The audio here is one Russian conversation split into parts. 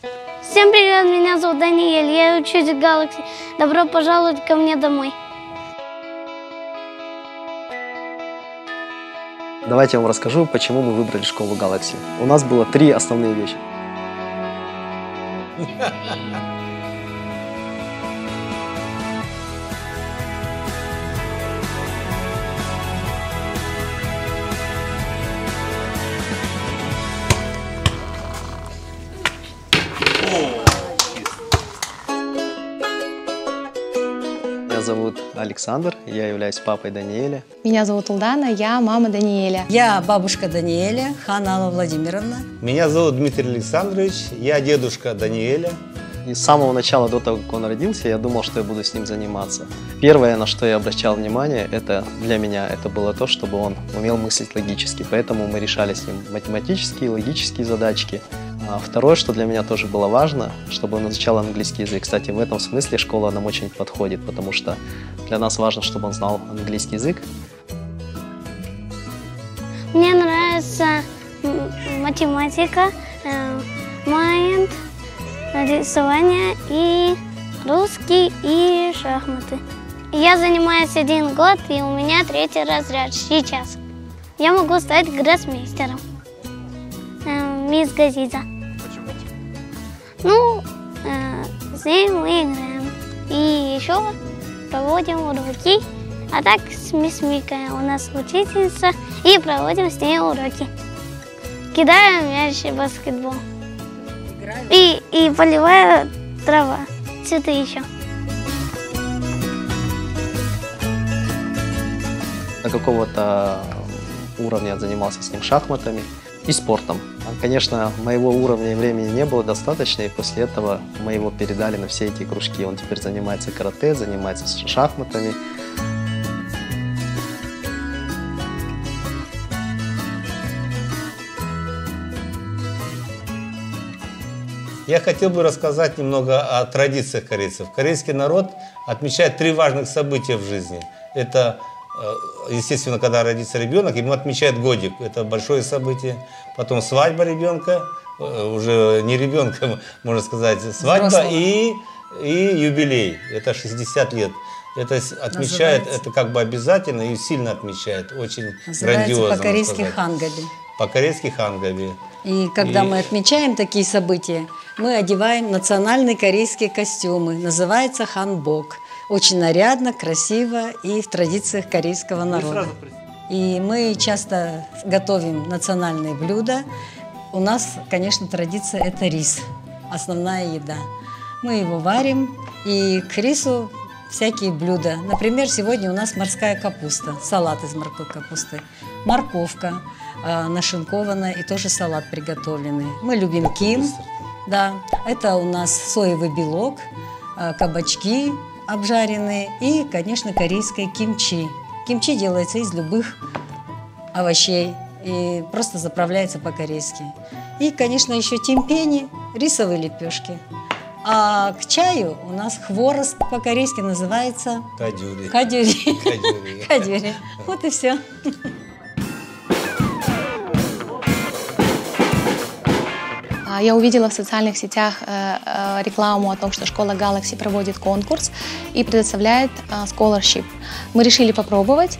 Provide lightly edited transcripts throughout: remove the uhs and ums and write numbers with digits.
Всем привет, меня зовут Даниэль, я учусь в Galaxy. Добро пожаловать ко мне домой. Давайте я вам расскажу, почему мы выбрали школу Galaxy. У нас было 3 основные вещи. Меня зовут Александр, я являюсь папой Даниэля. Меня зовут Улдана, я мама Даниэля. Я бабушка Даниэля, Хана Владимировна. Меня зовут Дмитрий Александрович, я дедушка Даниэля. И с самого начала, до того, как он родился, я думал, что я буду с ним заниматься. Первое, на что я обращал внимание, это для меня это было то, чтобы он умел мыслить логически. Поэтому мы решали с ним математические, логические задачки. А второе, что для меня тоже было важно, чтобы он изучал английский язык. Кстати, в этом смысле школа нам очень подходит, потому что для нас важно, чтобы он знал английский язык. Мне нравится математика, майнд, рисование и русский и шахматы. Я занимаюсь 1 год, и у меня 3-й разряд сейчас. Я могу стать гроссмейстером. Мисс Газиза. Почему? Ну, с ней мы играем. И еще проводим уроки. А так с мисс Микой у нас учительница. И проводим с ней уроки. Кидаем мяч и баскетбол. И поливаю трава, цветы еще. До какого-то уровня я занимался с ним шахматами и спортом. Конечно, моего уровня и времени не было достаточно, и после этого мы его передали на все эти кружки. Он теперь занимается карате, занимается шахматами. Я хотел бы рассказать немного о традициях корейцев. Корейский народ отмечает 3 важных события в жизни. Это, естественно, когда родится ребенок, ему отмечают годик. Это большое событие. Потом свадьба ребенка, уже не ребенка, можно сказать, свадьба и юбилей. Это 60 лет. Это отмечает, это как бы обязательно и сильно отмечает. Очень грандиозно. По-корейски хангаби. По-корейски хангаби. И когда мы отмечаем такие события, мы одеваем национальные корейские костюмы. Называется ханбок. Очень нарядно, красиво и в традициях корейского народа. И мы часто готовим национальные блюда. У нас, конечно, традиция – это рис, основная еда. Мы его варим, и к рису всякие блюда. Например, сегодня у нас морская капуста, салат из морской капусты, морковка нашинкованная и тоже салат приготовленный. Мы любим ким, да, это у нас соевый белок, кабачки обжаренные и, конечно, корейское кимчи. Кимчи делается из любых овощей и просто заправляется по-корейски. И, конечно, еще тимпени, рисовые лепешки. А к чаю у нас хворост по-корейски называется Кадюри. Кадюри. Кадюри. Вот и все. Я увидела в социальных сетях рекламу о том, что школа Galaxy проводит конкурс и предоставляет scholarship. Мы решили попробовать,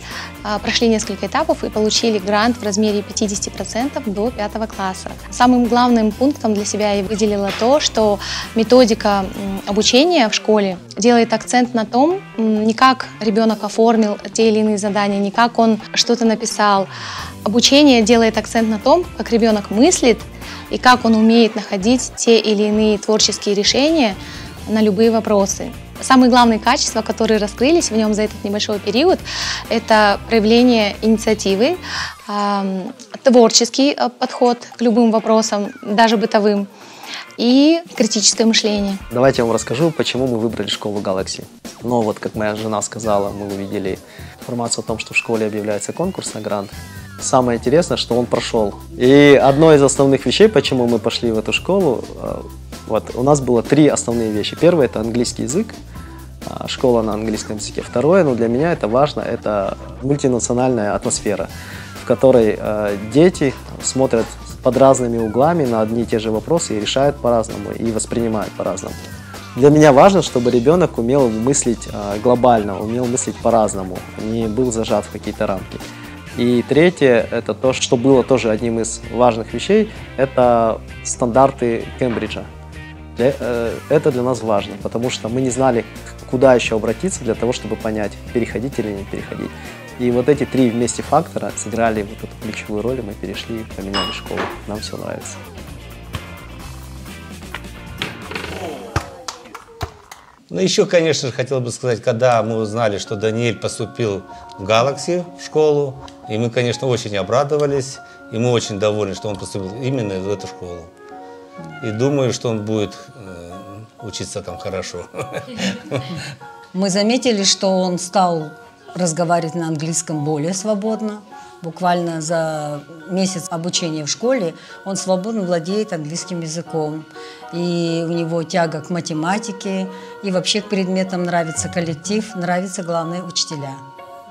прошли несколько этапов и получили грант в размере 50% до 5 класса. Самым главным пунктом для себя я выделила то, что методика обучения в школе делает акцент на том, не как ребенок оформил те или иные задания, не как он что-то написал. Обучение делает акцент на том, как ребенок мыслит, и как он умеет находить те или иные творческие решения на любые вопросы. Самые главные качества, которые раскрылись в нем за этот небольшой период, это проявление инициативы, творческий подход к любым вопросам, даже бытовым, и критическое мышление. Давайте я вам расскажу, почему мы выбрали школу Galaxy. Но вот, как моя жена сказала, мы увидели информацию о том, что в школе объявляется конкурс на грант. Самое интересное, что он прошел. И одной из основных вещей, почему мы пошли в эту школу, вот, у нас было 3 основные вещи. Первое – это английский язык, школа на английском языке. Второе, но для меня это важно, это мультинациональная атмосфера, в которой дети смотрят под разными углами на одни и те же вопросы и решают по-разному, и воспринимают по-разному. Для меня важно, чтобы ребенок умел мыслить глобально, умел мыслить по-разному, не был зажат в какие-то рамки. И третье, это то, что было тоже одним из важных вещей, это стандарты Кембриджа. Это для нас важно, потому что мы не знали, куда еще обратиться для того, чтобы понять, переходить или не переходить. И вот эти три вместе фактора сыграли вот эту ключевую роль, и мы перешли, поменяли школу. Нам все нравится. Ну, еще, конечно же, хотел бы сказать, когда мы узнали, что Даниэль поступил в Galaxy в школу, и мы, конечно, очень обрадовались, и мы очень довольны, что он поступил именно в эту школу. И думаю, что он будет учиться там хорошо. Мы заметили, что он стал разговаривать на английском более свободно. Буквально за месяц обучения в школе он свободно владеет английским языком. И у него тяга к математике, и вообще к предметам нравится коллектив, нравятся главные учителя.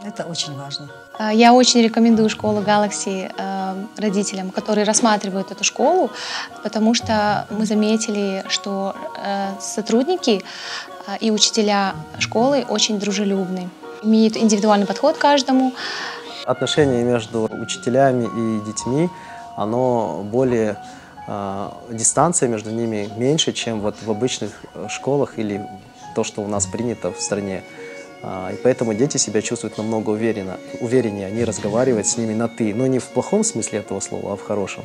Это очень важно. Я очень рекомендую школу Galaxy родителям, которые рассматривают эту школу, потому что мы заметили, что сотрудники и учителя школы очень дружелюбны, имеют индивидуальный подход к каждому. Отношение между учителями и детьми, оно более, дистанция между ними меньше, чем вот в обычных школах или то, что у нас принято в стране. И поэтому дети себя чувствуют намного увереннее, они разговаривают с ними на «ты», но не в плохом смысле этого слова, а в хорошем.